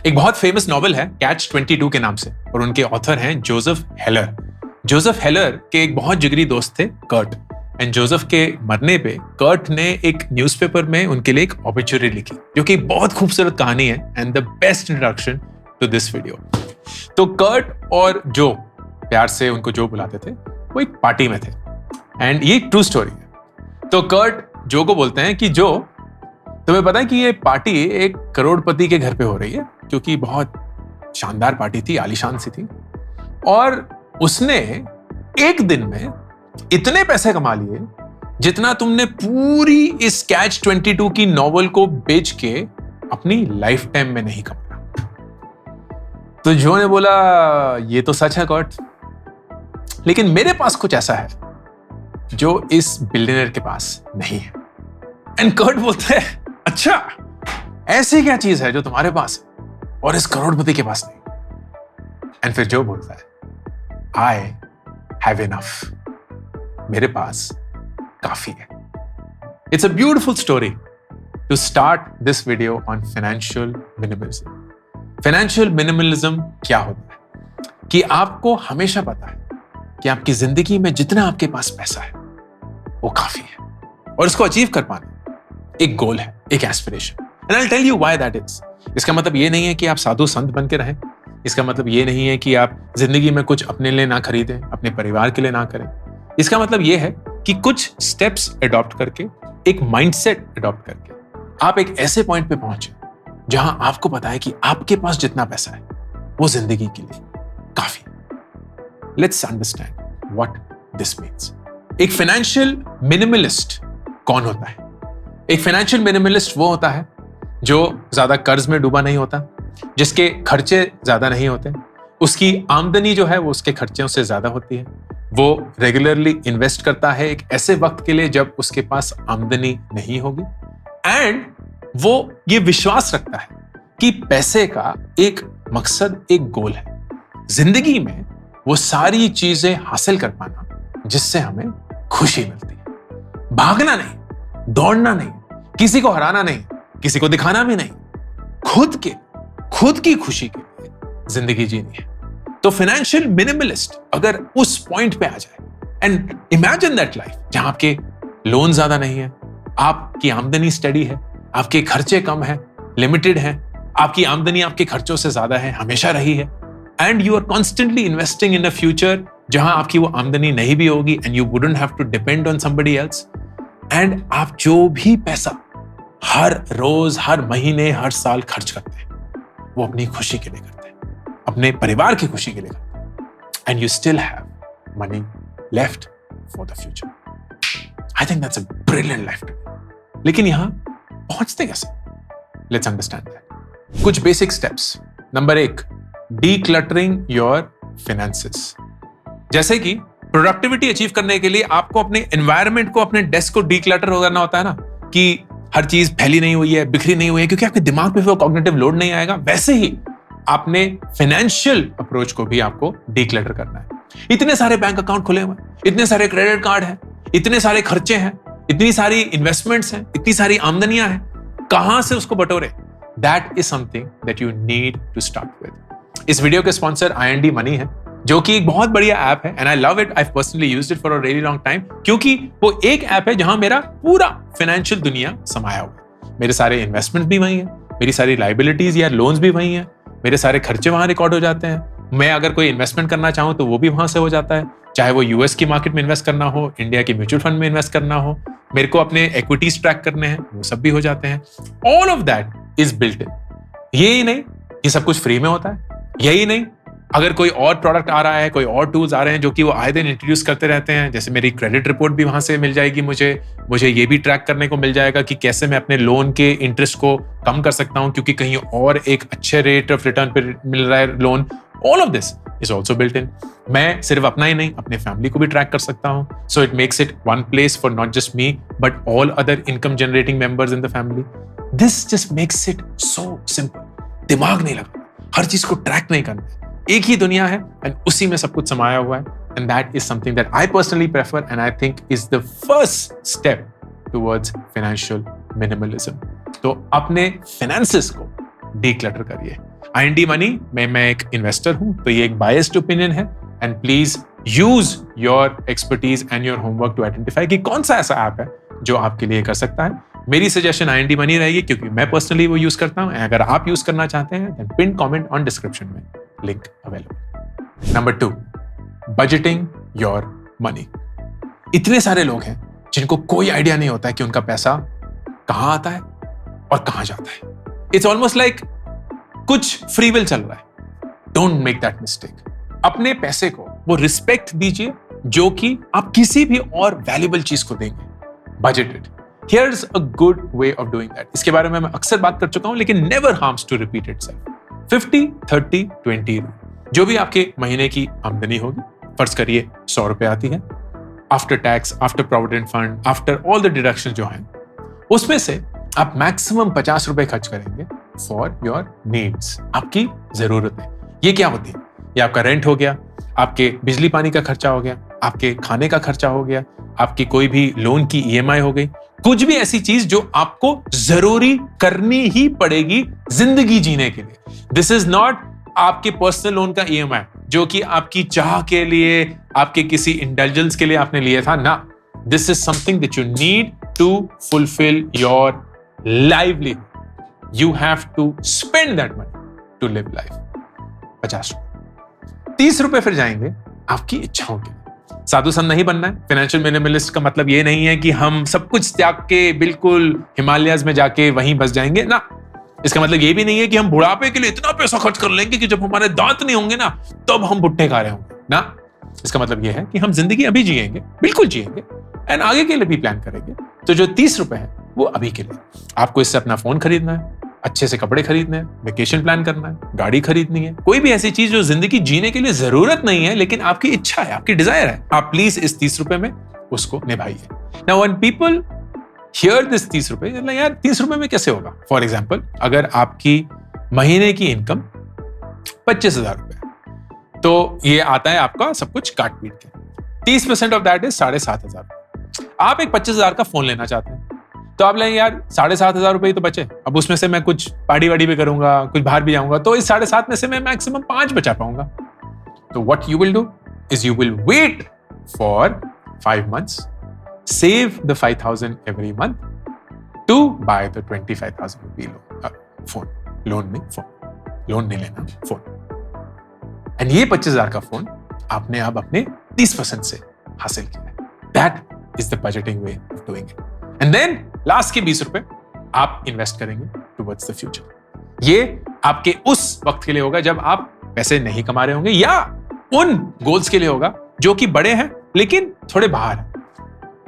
एक बहुत famous novel है कैच 22 के नाम से और उनके ऑथर हैं जोसेफ हेलर। जोसेफ हेलर के एक बहुत जिगरी दोस्त थे कर्ट, एंड जोसेफ के मरने पे कर्ट ने एक न्यूज़पेपर में उनके लिए एक ऑब्ituary लिखी, जो कि बहुत खूबसूरत कहानी है and the best introduction to this video. तो कर्ट और जो, प्यार से उनको जो बुलाते थे, वो एक पार्टी में थे एंड ये ट्रू स्टोरी है। तो कर्ट जो को बोलते हैं कि जो, तुम्हें पता है कि ये पार्टी एक करोड़पति के घर पे हो रही है, क्योंकि बहुत शानदार पार्टी थी, आलीशान सी थी, और उसने एक दिन में इतने पैसे कमा लिए जितना तुमने पूरी इस कैच 22 की नॉवल को बेच के अपनी लाइफ टाइम में नहीं कमाया। तो जो ने बोला ये तो सच है कर्ट, लेकिन मेरे पास कुछ ऐसा है जो इस बिलियनर के पास नहीं है। एंड कर्ट बोलता है अच्छा, ऐसी क्या चीज है जो तुम्हारे पास है और इस करोड़पति के पास नहीं? एंड फिर जो बोलता है आई हैव इनफ, मेरे पास काफी है। It's a beautiful story to start this video on financial minimalism. Financial minimalism क्या होता है कि आपको हमेशा पता है कि आपकी जिंदगी में जितना आपके पास पैसा है वो काफी है, और इसको अचीव कर पाना एक गोल है, एक aspiration. And I will tell you why that is. इसका मतलब ये नहीं है कि आप साधु संत बन के रहें, इसका मतलब ये नहीं है कि आप जिंदगी में कुछ अपने लिए ना खरीदें, अपने परिवार के लिए ना करें। इसका मतलब ये है कि कुछ स्टेप्स अडॉप्ट करके, एक माइंडसेट अडॉप्ट करके आप एक ऐसे पॉइंट पे पहुंचे जहां आपको पता है कि आपके पास जितना पैसा है वो जिंदगी के लिए काफी। Let's understand what this means. एक फाइनेंशियल मिनिमलिस्ट कौन होता है? एक फाइनेंशियल मिनिमलिस्ट वो होता है जो ज्यादा कर्ज में डूबा नहीं होता, जिसके खर्चे ज्यादा नहीं होते, उसकी आमदनी जो है वो उसके खर्चों से ज्यादा होती है, वो रेगुलरली इन्वेस्ट करता है एक ऐसे वक्त के लिए जब उसके पास आमदनी नहीं होगी, एंड वो ये विश्वास रखता है कि पैसे का एक मकसद, एक गोल है जिंदगी में, वो सारी चीजें हासिल कर पाना जिससे हमें खुशी मिलती है। भागना नहीं, दौड़ना नहीं, किसी को हराना नहीं, किसी को दिखाना भी नहीं, खुद की खुशी के लिए जिंदगी जीनी है। तो फाइनेंशियल मिनिमलिस्ट अगर उस पॉइंट पे आ जाए, एंड इमेजिन दैट लाइफ जहां आपके लोन ज्यादा नहीं है, आपकी आमदनी स्टडी है, आपके खर्चे कम है, लिमिटेड है, आपकी आमदनी आपके खर्चों से ज्यादा है, हमेशा रही है, and you are constantly investing in a future जहां आपकी वो आमदनी नहीं भी होगी and you wouldn't have to depend on somebody else, and आप जो भी पैसा हर रोज, हर महीने, हर साल खर्च करते हैं वो अपनी खुशी के लिए करते हैं, अपने परिवार की खुशी के लिए करते हैं, and you still have money left for the future. I think that's a brilliant life to live. लेकिन यहां पहुंचते कैसे? Let's understand that. कुछ basic steps. Number 1, decluttering your finances. जैसे कि प्रोडक्टिविटी अचीव करने के लिए आपको अपने एनवायरनमेंट को, अपने डेस्क को डीक्लटर करना होता है ना, कि हर चीज फैली नहीं हुई है, बिखरी नहीं हुई है, क्योंकि आपके दिमाग पे वो कॉग्निटिव लोड नहीं आएगा। वैसे ही आपने फाइनेंशियल अप्रोच को भी आपको डीक्लटर करना है। इतने सारे बैंक अकाउंट खुले हुए हैं, इतने सारे क्रेडिट कार्ड हैं, इतने सारे खर्चे हैं, इतनी सारी इन्वेस्टमेंट्स हैं, इतनी सारी आमदनियां हैं, कहां से उसको बटोरे? That is something that you need to start with. इस वीडियो के स्पॉन्सर IND मनी है, जो कि एक बहुत बढ़िया ऐप है, and I love it. I personally used it for a really long time, क्योंकि वो एक ऐप है जहां मेरा पूरा फाइनेंशियल दुनिया समाया हुआ है। मेरे सारे इन्वेस्टमेंट भी वहीं है, मेरी सारी लाइबिलिटीज या लोन्स भी वहीं है, मेरे सारे खर्चे वहां रिकॉर्ड हो जाते हैं। मैं अगर कोई इन्वेस्टमेंट करना चाहूं तो वो भी वहां से हो जाता है, चाहे वो US की मार्केट में इन्वेस्ट करना हो, इंडिया के म्यूचुअल फंड में इन्वेस्ट करना हो, मेरे को अपने इक्विटीज ट्रैक करने हैं, वो सब भी हो जाते हैं। All of that is built in. ये ही नहीं, ये सब कुछ फ्री में होता है। यही नहीं, अगर कोई और प्रोडक्ट आ रहा है, कोई और टूल्स आ रहे हैं जो कि वो आए दिन इंट्रोड्यूस करते रहते हैं, जैसे मेरी क्रेडिट रिपोर्ट भी वहां से मिल जाएगी, मुझे ये भी ट्रैक करने को मिल जाएगा कि कैसे मैं अपने लोन के इंटरेस्ट को कम कर सकता हूं, क्योंकि कहीं और एक अच्छे रेट ऑफ रिटर्न पे मिल रहा है loan. All of this is also built in. मैं सिर्फ अपना ही नहीं, अपने फैमिली को भी ट्रैक कर सकता हूं। So it makes it one place for not just me but all other income generating members in the family. This just makes it so simple. दिमाग नहीं लगाना, हर चीज को ट्रैक नहीं करना, एक ही दुनिया है एंड उसी में सब कुछ समाया हुआ है, and that is something that I personally prefer and I think is the first step towards financial minimalism. तो अपने फाइनेंसेस को डीक्लटर करिए। IND मनी में मैं एक इन्वेस्टर हूं, तो ये एक बायस्ड ओपिनियन है, and please use your expertise and your homework to identify कि कौन सा ऐसा ऐप है जो आपके लिए कर सकता है। मेरी सजेशन IND मनी रहेगी क्योंकि मैं पर्सनली वो यूज करता हूं। अगर आप यूज करना चाहते हैं then pin comment on description में, link available. Number 2, budgeting your money. इतने सारे लोग हैं जिनको कोई आइडिया नहीं होता है कि उनका पैसा कहां आता है और कहां जाता है। इट्स ऑलमोस्ट लाइक कुछ फ्री विल चल रहा है। Don't make that mistake. अपने पैसे को वो रिस्पेक्ट दीजिए जो कि आप किसी भी और वैल्यूएबल चीज को देंगे। Budget it. Here's a good way of doing that. इसके बारे में मैं अक्सर बात कर चुका हूं, लेकिन never harms to repeat itself. 50-30-20 rule. जो भी आपके महीने की आमदनी होगी, फर्ज करिए 100 रुपए आती है, after tax, after provident fund, after all the deduction जो हैं, उसमें से आप मैक्सिमम 50 रुपए खर्च करेंगे फॉर योर नीड्स, आपकी जरूरतें। ये क्या होती है? ये आपका रेंट हो गया, आपके बिजली पानी का खर्चा हो गया, आपके खाने का खर्चा हो गया, आपकी कोई भी लोन की EMI हो गई, कुछ भी ऐसी चीज जो आपको जरूरी करनी ही पड़ेगी जिंदगी जीने के लिए। दिस इज नॉट आपके पर्सनल लोन का EMI जो कि आपकी चाह के लिए, आपके किसी इंडल्जेंस के लिए आपने लिया था ना। This is something that you need to fulfil your livelihood. You have to spend that money to live life. 50 रुपए। 30 रुपए फिर जाएंगे आपकी इच्छाओं के लिए। साधु संत नहीं बनना है। फाइनेंशियल मिनिमलिस्ट का मतलब ये नहीं है कि हम सब कुछ त्याग के बिल्कुल हिमालयाज में जाके वहीं बस जाएंगे ना। इसका मतलब ये भी नहीं है कि हम बुढ़ापे के लिए इतना पैसा खर्च कर लेंगे कि जब हमारे दांत नहीं होंगे ना तब हम भुट्टे खा रहे होंगे ना। इसका मतलब ये है कि हम जिंदगी अभी जिएंगे, बिल्कुल जिएंगे, एंड आगे के लिए भी प्लान करेंगे। तो जो 30 रुपए है वो अभी के लिए। आपको इससे अपना फोन खरीदना है, अच्छे से कपड़े खरीदने हैं, वेकेशन प्लान करना है, गाड़ी खरीदनी है, कोई भी ऐसी चीज जो जिंदगी जीने के लिए जरूरत नहीं है लेकिन आपकी इच्छा है, आपकी डिजायर है, आप प्लीज इस 30 रुपए में उसको निभाइए। Now when people hear this 30 रुपए, यार 30 रुपए में कैसे होगा? फॉर एग्जाम्पल, अगर आपकी महीने की इनकम 25,000 रुपए, तो ये आता है आपका सब कुछ काट पीट के। 30% ऑफ दैट इज 7,500। आप एक 25,000 का फोन लेना चाहते हैं, तो आप लेंगे यार 7,500 रुपए ही तो बचे, अब उसमें से मैं कुछ पार्टी वाड़ी भी करूंगा, कुछ बाहर भी जाऊंगा, तो इस 7,500 में से मैं मैक्सिमम 5 बचा पाऊंगा। तो what you will do is you will wait for 5 months, save the 5,000 every month to buy the 25,000 rupee phone. Loan नहीं लेना, फोन। एंड ये 25,000 का फोन आपने अब अपने 30% से हासिल किया है। That is the budgeting way of doing it. And then last के 20 रुपए आप इन्वेस्ट करेंगे टुवर्ड्स द फ्यूचर। ये आपके उस वक्त के लिए होगा जब आप पैसे नहीं कमा रहे होंगे, या उन गोल्स के लिए होगा जो कि बड़े हैं लेकिन थोड़े बाहर हैं।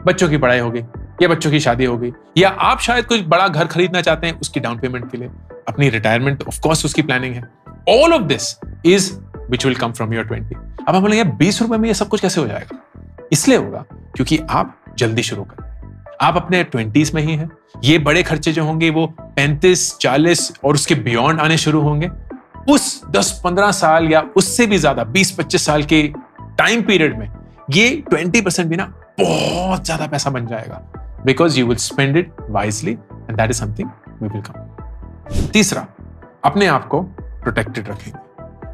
बच्चों की पढ़ाई हो गई, या बच्चों की शादी हो गई, या आप शायद कुछ बड़ा घर खरीदना चाहते हैं, उसकी डाउन पेमेंट के लिए, अपनी रिटायरमेंट ऑफ कोर्स उसकी प्लानिंग है। All of this is which will come from your 20। अब आप बोलेंगे 20 रुपए में ये सब कुछ कैसे हो जाएगा? इसलिए होगा क्योंकि आप जल्दी शुरू कर, आप अपने 20s में ही हैं। ये बड़े खर्चे जो होंगे वो 35, 40 और उसके बियॉन्ड आने शुरू होंगे। उस 10-15 साल या उससे भी ज्यादा 20-25 साल के टाइम पीरियड में ये 20% भी ना बहुत ज्यादा पैसा बन जाएगा, because you will spend it wisely and that is something we will come. तीसरा, अपने आप को प्रोटेक्टेड रखेंगे।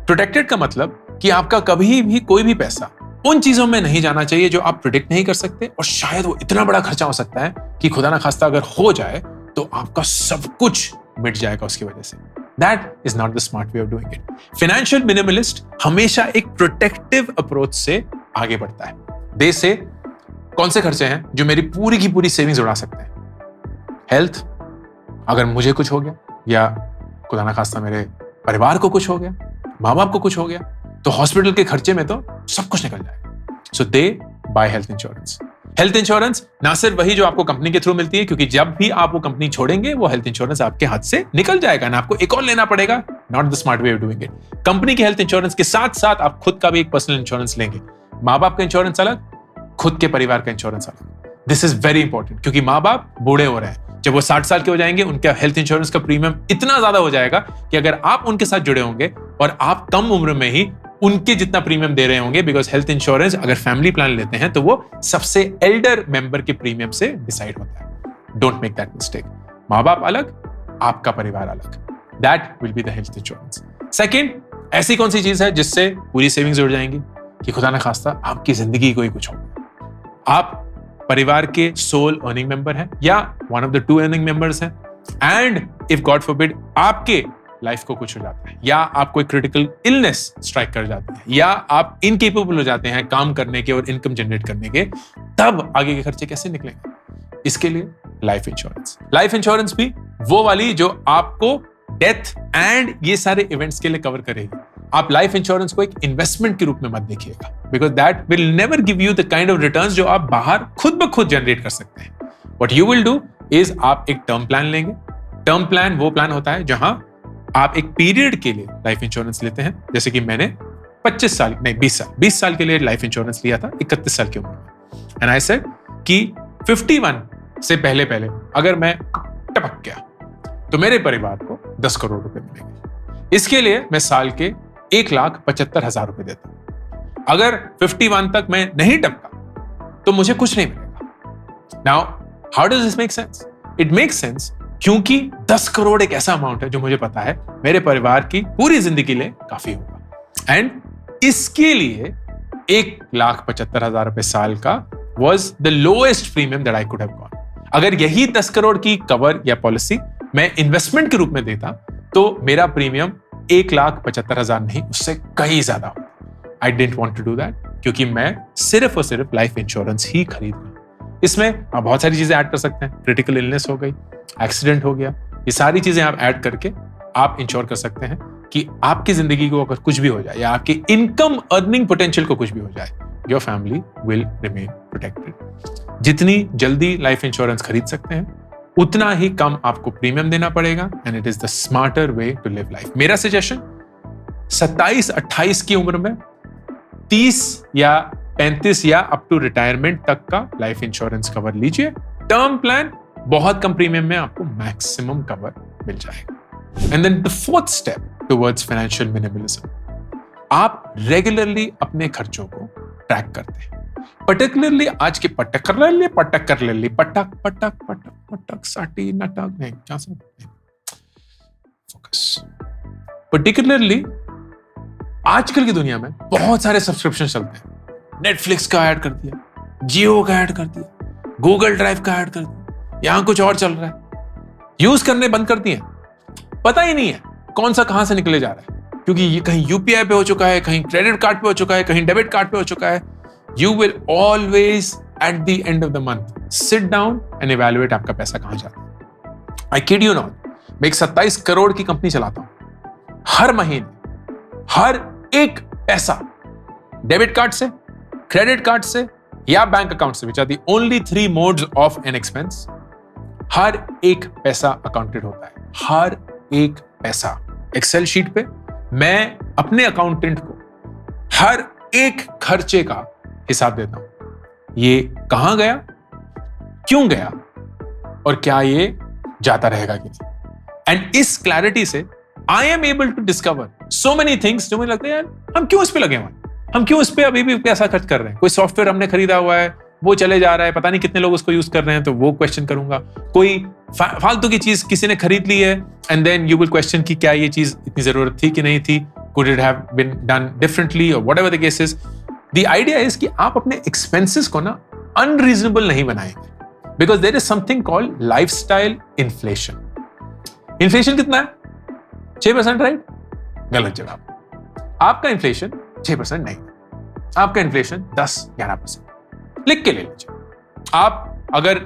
प्रोटेक्टेड का मतलब कि आपका कभी भी कोई भी पैसा उन चीजों में नहीं जाना चाहिए जो आप प्रिडिक्ट नहीं कर सकते, और शायद वो इतना बड़ा खर्चा हो सकता है कि खुदा ना खास्ता अगर हो जाए तो आपका सब कुछ मिट जाएगा उसकी वजह से। That is not the smart way of doing it. Financial minimalist हमेशा एक प्रोटेक्टिव अप्रोच से आगे बढ़ता है। दे से कौन से खर्चे हैं जो मेरी पूरी की पूरी सेविंग्स उड़ा सकते हैं? हेल्थ, अगर मुझे कुछ हो गया या खुदा ना खास्ता मेरे परिवार को कुछ हो गया, माँ बाप को कुछ हो गया, तो हॉस्पिटल के खर्चे में तो सब कुछ निकल जाएगा। So they buy health insurance. Health insurance ना सिर्फ वही जो आपको कंपनी के थ्रू मिलती है, क्योंकि जब भी आप वो कंपनी छोड़ेंगे वो हेल्थ इंश्योरेंस आपके हाथ से निकल जाएगा ना, आपको एक और लेना पड़ेगा। Not the smart way of doing it. Company के हेल्थ इंश्योरेंस के साथ साथ आप खुद का भी एक पर्सनल इंश्योरेंस लेंगे। माँ बाप का इंश्योरेंस अलग, खुद के परिवार का इंश्योरेंस अलग। दिस इज वेरी इंपॉर्टेंट, क्योंकि माँ बाप बूढ़े हो रहे हैं, जब वो 60 साल के हो जाएंगे उनका हेल्थ इंश्योरेंस का प्रीमियम इतना ज्यादा हो जाएगा कि अगर आप उनके साथ जुड़े होंगे और आप कम उम्र में ही उनके जितना प्रीमियम दे रहे होंगे, बिकॉज हेल्थ इंश्योरेंस अगर फैमिली प्लान लेते हैं तो वो सबसे एल्डर मेंबर के प्रीमियम से डिसाइड होता है। Don't make that mistake. माँ बाप अलग, आपका परिवार अलग। That will be the health insurance. Second, ऐसी कौन सी चीज है जिससे पूरी सेविंग्स जुड़ जाएंगी कि खुदा न खास्ता आपकी जिंदगी कोई कुछ हो, आप परिवार के सोल अर्निंग मेंबर हैं या one of the 2 earning members हैं, एंड इफ गॉड फॉरबिड आपके लाइफ को कुछ हो जाता है या आपको एक क्रिटिकल इलनेस स्ट्राइक कर जाती है या आप इनकेपेबल हो जाते हैं काम करने के और इनकम जनरेट करने के, तब आगे के खर्चे कैसे निकलेंगे? इसके लिए लाइफ इंश्योरेंस। लाइफ इंश्योरेंस भी वो वाली जो आपको डेथ एंड ये सारे इवेंट्स के लिए कवर करेगी। आप लाइफ इंश्योरेंस को एक इन्वेस्टमेंट के रूप में मत देखिएगा, because that will never give you the kind of returns जो आप बाहर खुद ब खुद जनरेट कर सकते हैं। What you will do is आप एक टर्म प्लान लेंगे। टर्म प्लान वो प्लान होता है जहां आप एक पीरियड के लिए लाइफ इंश्योरेंस लेते हैं, जैसे कि मैंने 20 साल के लिए लाइफ इंश्योरेंस लिया था 31 साल की उम्र में। एंड आई सेड कि 51 से पहले अगर मैं टपक गया तो मेरे परिवार को 10 करोड़ रुपए मिलेंगे। इसके लिए मैं साल के 1,75,000 रुपए देता हूं। अगर 51 तक मैं नहीं टपका तो मुझे कुछ नहीं मिलेगा। Now how does this make sense? It makes sense क्योंकि 10 करोड़ एक ऐसा अमाउंट है जो मुझे पता है मेरे परिवार की पूरी जिंदगी के लिए काफी होगा, एंड इसके लिए 1,75,000 रुपए साल का was the lowest premium that I could have gone. अगर यही 10 करोड़ की कवर या पॉलिसी मैं इन्वेस्टमेंट के रूप में देता तो मेरा प्रीमियम 1,75,000 नहीं, उससे कहीं ज्यादा होता। I didn't want to do that क्योंकि मैं सिर्फ और सिर्फ लाइफ इंश्योरेंस ही खरीद रहा हूं। इसमें आप बहुत सारी चीजें ऐड कर सकते हैं। क्रिटिकल इलनेस हो गई, एक्सीडेंट हो गया, ये सारी चीजें आप ऐड करके आप इंश्योर कर सकते हैं कि आपकी जिंदगी को अगर कुछ भी हो जाए या आपकी इनकम अर्निंग पोटेंशियल को कुछ भी हो जाए, your family will remain protected. जितनी जल्दी लाइफ इंश्योरेंस खरीद सकते हैं उतना ही कम आपको प्रीमियम देना पड़ेगा, and it is the smarter way to live life. मेरा सजेशन 27-28 की उम्र में 30 या 35 या अप टू रिटायरमेंट तक का लाइफ इंश्योरेंस कवर लीजिए। टर्म प्लान बहुत कम प्रीमियम में आपको मैक्सिमम कवर मिल जाएगा। And then the fourth step towards financial minimalism, आप रेगुलरली अपने खर्चों को ट्रैक करते हैं। पर्टिकुलरली आज के पटक साटी नटक नहीं, क्या फोकस। पर्टिकुलरली आजकल की दुनिया में बहुत सारे सब्सक्रिप्शन चलते हैं। नेटफ्लिक्स का ऐड कर दिया, जियो का ऐड कर दिया, गूगल ड्राइव का ऐड कर दिया, यहां कुछ और चल रहा है। यूज करने बंद कर दिए, पता ही नहीं है कौन सा कहां से निकले जा रहा है, क्योंकि ये कहीं यूपीआई पे हो चुका है, कहीं क्रेडिट कार्ड पे हो चुका है, कहीं डेबिट कार्ड पे हो चुका है। You will always at the end of the month sit down and evaluate आपका पैसा कहां जाता है। I kid you not, मैं एक 27 करोड़ की कंपनी चलाता हूं। हर महीने हर एक पैसा डेबिट कार्ड से, क्रेडिट कार्ड से या बैंक अकाउंट से, which are the only 3 modes of an expense, हर एक पैसा अकाउंटेड होता है। हर एक पैसा एक्सेल शीट पे मैं अपने अकाउंटेंट को हर एक खर्चे का हिसाब देता हूं। ये कहां गया, क्यों गया और क्या ये जाता रहेगा कि नहीं। एंड इस क्लैरिटी से I am able to discover so many things जो मुझे लगता है यार हम क्यों इस पे लगे हुए हैं, हम क्यों इस पे अभी भी पैसा खर्च कर रहे हैं। कोई सॉफ्टवेयर हमने खरीदा हुआ है, वो चले जा रहा है, पता नहीं कितने लोग उसको यूज कर रहे हैं, तो वो क्वेश्चन करूंगा। कोई फालतू की चीज किसी ने खरीद ली है, and then you will question कि क्या ये चीज इतनी जरूरत थी कि नहीं थी, could it have been done differently और whatever the case is. The idea is कि आप अपने एक्सपेंसेस को ना अनरीजनेबल नहीं बनाएंगे, because there is something called lifestyle inflation. Inflation कितना है? 6%, राइट? गलत जवाब। आपका इन्फ्लेशन 6% नहीं, आपका इन्फ्लेशन 10-11%। लिख के ले लीजिए। आप अगर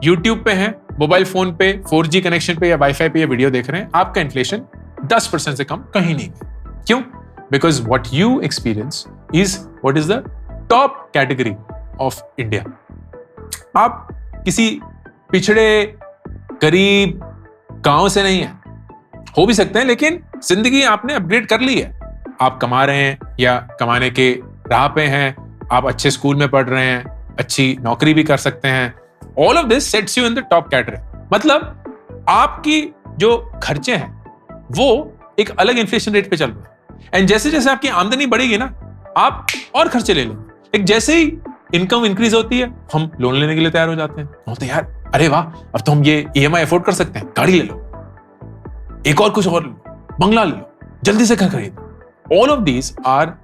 YouTube पे हैं, मोबाइल फोन पे 4G कनेक्शन पे या वाईफाई पे ये वीडियो देख रहे हैं, आपका इन्फ्लेशन 10% से कम कहीं नहीं है। क्यों? Because what you experience is what is the top category of India. आप किसी पिछड़े गरीब गांव से नहीं है, हो भी सकते हैं, लेकिन जिंदगी आपने अपग्रेड कर ली है। आप कमा रहे हैं या कमाने के राह पे हैं, आप अच्छे स्कूल में पढ़ रहे हैं, अच्छी नौकरी भी कर सकते हैं। All of this sets you in the top category. मतलब आपकी जो खर्चे हैं वो एक अलग इन्फ्लेशन रेट पे चल रहे हैं, एंड जैसे जैसे आपकी आमदनी बढ़ेगी ना, आप और खर्चे ले लेंगे। एक जैसे ही इनकम इंक्रीज होती है, हम लोन लेने के लिए तैयार हो जाते हैं। तो यार अरे वाह, अब तो हम ये EMI अफोर्ड कर सकते हैं, गाड़ी ले लो। एक और कुछ और लो, बंगला ले लो, जल्दी से घर खरीदो। All of these are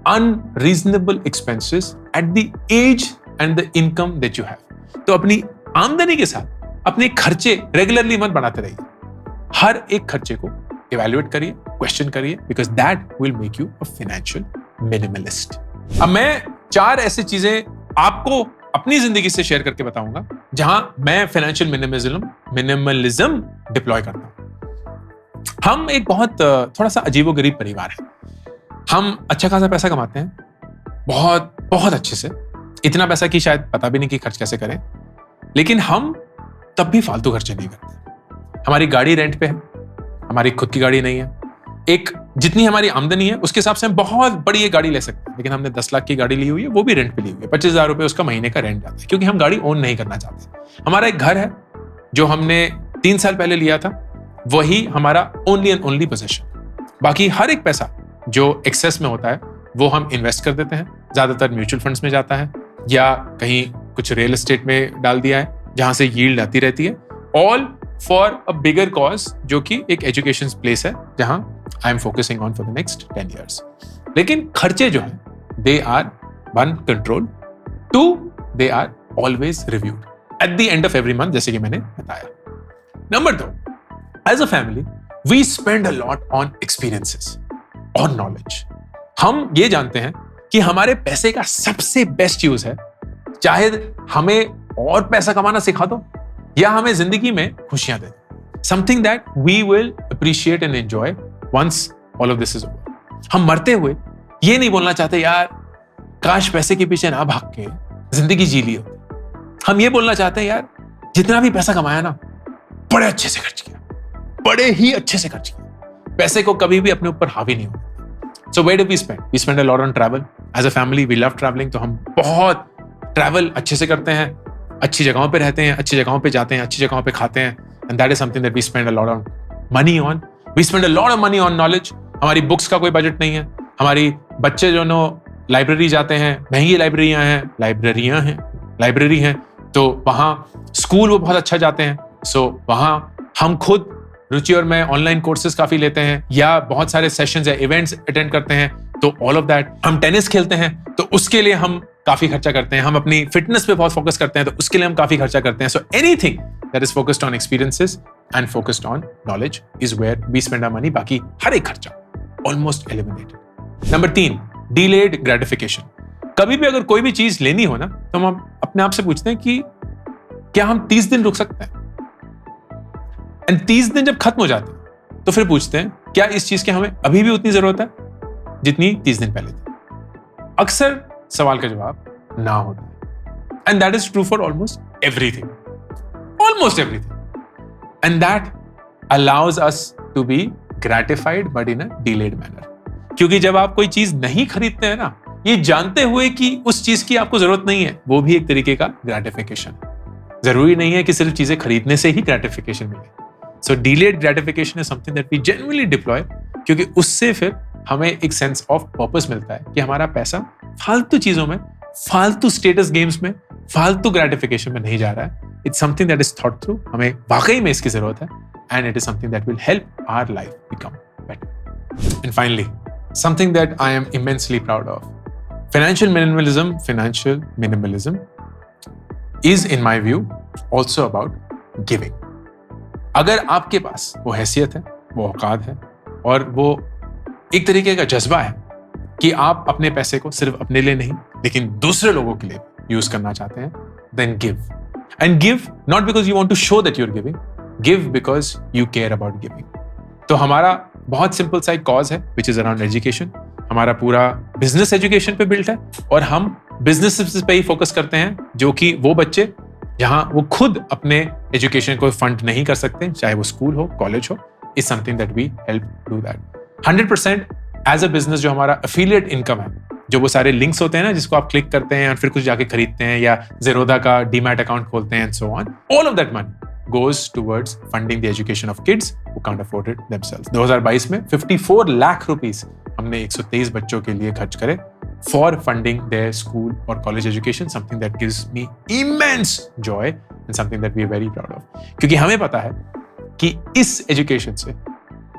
unreasonable expenses at the age and the income that you have. तो अपनी आमदनी के साथ अपने खर्चे रेगुलरली मत बढ़ाते रहिए। हर एक खर्चे को इवैल्यूएट करिए, क्वेश्चन करिए, because that will make you a financial minimalist. अब मैं 4 ऐसी चीजें आपको अपनी जिंदगी से शेयर करके बताऊंगा जहां मैं फाइनेंशियल मिनिमलिज्म डिप्लॉय करता हूं। हम एक बहुत थोड़ा सा अजीबोगरीब परिवार है। हम अच्छा खासा पैसा कमाते हैं, बहुत बहुत अच्छे से, इतना पैसा कि शायद पता भी नहीं कि खर्च कैसे करें, लेकिन हम तब भी फालतू खर्चे नहीं करते। हमारी गाड़ी रेंट पे है, हमारी खुद की गाड़ी नहीं है। एक जितनी हमारी आमदनी है उसके हिसाब से हम बहुत बड़ी एक गाड़ी ले सकते हैं, लेकिन हमने 10 लाख की गाड़ी ली हुई है, वो भी रेंट पे ली हुई है। 25,000 रुपए उसका महीने का रेंट जाता है, क्योंकि हम गाड़ी ओन नहीं करना चाहते। हमारा एक घर है जो हमने 3 साल पहले लिया था, वही हमारा ओनली एंड ओनली पोजीशन। बाकी हर एक पैसा जो एक्सेस में होता है वो हम इन्वेस्ट कर देते हैं, ज्यादातर म्यूचुअल फंड्स में जाता है या कहीं कुछ रियल एस्टेट में डाल दिया है जहां से यील्ड आती रहती है। All for a bigger cause, जो कि एक एजुकेशन प्लेस है जहां I am focusing on for the next 10 years। लेकिन खर्चे जो हैं they are 1 control, 2 they are always reviewed at the end of every month, जैसे कि मैंने बताया। Number 2, as a family we spend a lot on experiences और knowledge. हम ये जानते हैं कि हमारे पैसे का सबसे बेस्ट यूज है, चाहे हमें और पैसा कमाना सिखा दो या हमें जिंदगी में खुशियां दे, something that we will appreciate and enjoy once all of this is over. हम मरते हुए ये नहीं बोलना चाहते यार काश पैसे के पीछे ना भाग के जिंदगी जी ली होती। हम ये बोलना चाहते हैं यार जितना भी पैसा कमाया ना, बड़े अच्छे से खर्च किया, बड़े ही अच्छे से खर्च किया, पैसे को कभी भी अपने ऊपर हावी नहीं होता। So where do we spend? We spend a lot on travel. As a family we love travelling, तो हम बहुत ट्रैवल अच्छे से करते हैं, अच्छी जगहों पे रहते हैं, अच्छी जगहों पे जाते हैं, अच्छी जगहों पे खाते हैं, and that is something that we spend a lot of money on. We spend a lot of money on knowledge. हमारी बुक्स का कोई बजट नहीं है। हमारी बच्चे जो नो लाइब्रेरी जाते हैं, महंगी लाइब्रेरी हैं, तो वहाँ स्कूल वो बहुत अच्छा जाते हैं। सो वहाँ हम खुद रुचि और मैं ऑनलाइन कोर्सेज काफी लेते हैं या बहुत सारे सेशंस या इवेंट्स अटेंड करते हैं, तो ऑल ऑफ दैट। हम टेनिस खेलते हैं तो उसके लिए हम काफी खर्चा करते हैं। हम अपनी फिटनेस पे बहुत फोकस करते हैं तो उसके लिए हम काफी खर्चा करते हैं। So anything that is focused on experiences and focused on knowledge is where we spend our money. बाकी हर एक खर्चा almost eliminated. Number 3, delayed gratification. कभी भी अगर कोई भी चीज लेनी हो ना, तो हम अपने आप से पूछते हैं कि क्या हम 30 दिन रुक सकते हैं? एंड 30 दिन जब खत्म हो जाते हैं तो फिर पूछते हैं क्या इस चीज की हमें अभी भी उतनी जरूरत है जितनी 30 दिन पहले थी? अक्सर सवाल का जवाब ना होता है। And that is true for almost everything, and that allows us to be gratified but in a delayed manner. क्योंकि जब आप कोई चीज नहीं खरीदते हैं ना, ये जानते हुए कि उस चीज की आपको जरूरत नहीं है, वो भी एक तरीके का ग्रेटिफिकेशन है। जरूरी नहीं है कि सिर्फ चीजें खरीदने से ही ग्रेटिफिकेशन मिले। So delayed gratification is something that we genuinely deploy, क्योंकि उससे फिर हमें एक सेंस ऑफ पर्पस मिलता है कि हमारा पैसा फालतू चीजों में, फालतू स्टेटस गेम्स में, फालतू ग्रेटिफिकेशन में नहीं जा रहा है। It's something that is thought through, हमें वाकई में इसकी जरूरत है, and it is something that will help our life become better. And finally, something that I am immensely proud of, financial minimalism is in my view also about giving. अगर आपके पास वो हैसियत है, वो औकात है और वो एक तरीके का जज्बा है कि आप अपने पैसे को सिर्फ अपने लिए नहीं लेकिन दूसरे लोगों के लिए यूज करना चाहते हैं, then give. And give not because you want to show that you're giving, give because you care about giving. तो हमारा बहुत सिंपल सा एक कॉज है which is around education. हमारा पूरा बिजनेस एजुकेशन पे बिल्ट है और हम बिजनेस पे ही फोकस करते हैं, जो कि वो बच्चे जहां वो खुद अपने एजुकेशन को फंड नहीं कर सकते, चाहे वो स्कूल हो, कॉलेज हो, is something that we help do that 100%। As a business जो हमारा एफिलिएट इनकम है, जो वो सारे लिंक्स होते हैं ना जिसको आप क्लिक करते हैं और फिर कुछ जाके खरीदते हैं या ज़ेरोधा का डीमैट अकाउंट खोलते हैं and so on, all of that money goes towards funding the education of kids who can't afford it themselves. 2022 में 54 लाख रुपीस हमने 123 बच्चों के लिए खर्च करे for funding their school or college education, something that gives me immense joy and something that we are very proud of. क्योंकि हमें पता है कि इस एजुकेशन से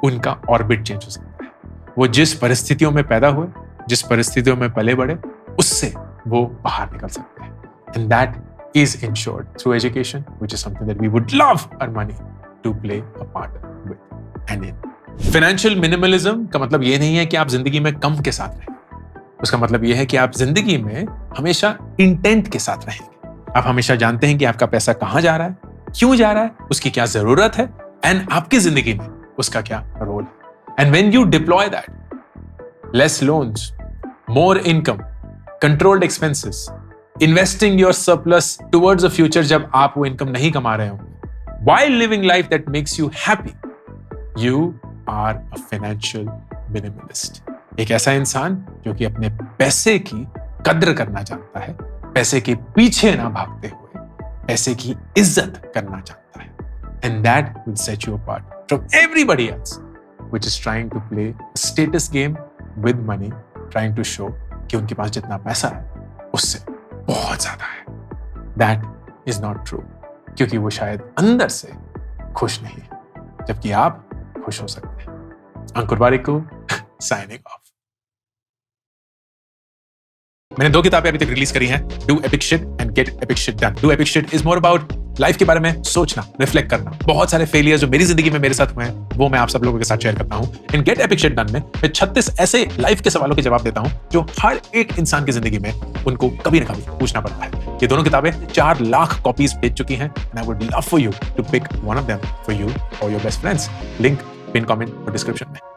उनका ऑर्बिट चेंज हो सकता है। वो जिस परिस्थितियों में पैदा हुए, जिस परिस्थितियों में पले बड़े, उससे वो बाहर निकल सकते हैं। And that is ensured through education, which is something that we would love our money to play a part with and in. Financial minimalism का मतलब ये नहीं है कि आप जिंदगी में कम के साथ रहेंगे। उसका मतलब ये है कि आप जिंदगी में हमेशा इंटेंट के साथ रहेंगे। आप हमेशा जानते हैं कि आपका पैसा कहाँ जा रहा है, क्यों जा रहा है, उसकी क्या जरूरत है, एंड आपकी जिंदगी में उसका क्या रोल है। And when you deploy that, less loans, more income, controlled expenses, investing your surplus towards a future जब आप वो इनकम नहीं कमा रहे हो, while living life that makes you happy, you are a financial minimalist. एक ऐसा इंसान जो कि अपने पैसे की कद्र करना जानता है, पैसे के पीछे ना भागते हुए पैसे की इज्जत करना चाहता है, and that will set you apart from everybody else which is trying to play a status game with money, trying to show कि उनके पास जितना पैसा है उससे बहुत ज्यादा है। That is not true, क्योंकि वो शायद अंदर से खुश नहीं है, जबकि आप खुश हो सकते हैं। अंकुर बारिक साइनिंग ऑफ। मैंने 2 किताबें अभी तक रिलीज करी हैं, do epic shit and gate epic shit done. Do epic shit is more about life के बारे में सोचना, रिफ्लेक्ट करना। बहुत सारे फेलियर जो मेरी जिंदगी में मेरे साथ हुए हैं वो मैं आप सब लोगों के साथ शेयर करता हूं। इन गेट एपिक शिट डन में मैं 36 ऐसे लाइफ के सवालों के जवाब देता हूं जो हर एक इंसान की जिंदगी में उनको कभी ना कभी पूछना पड़ता है। ये दोनों किताबें 4 लाख कॉपीज बेच चुकी हैं and I would love for you to pick one of them for you और your best friends. Link pin comment और डिस्क्रिप्शन में।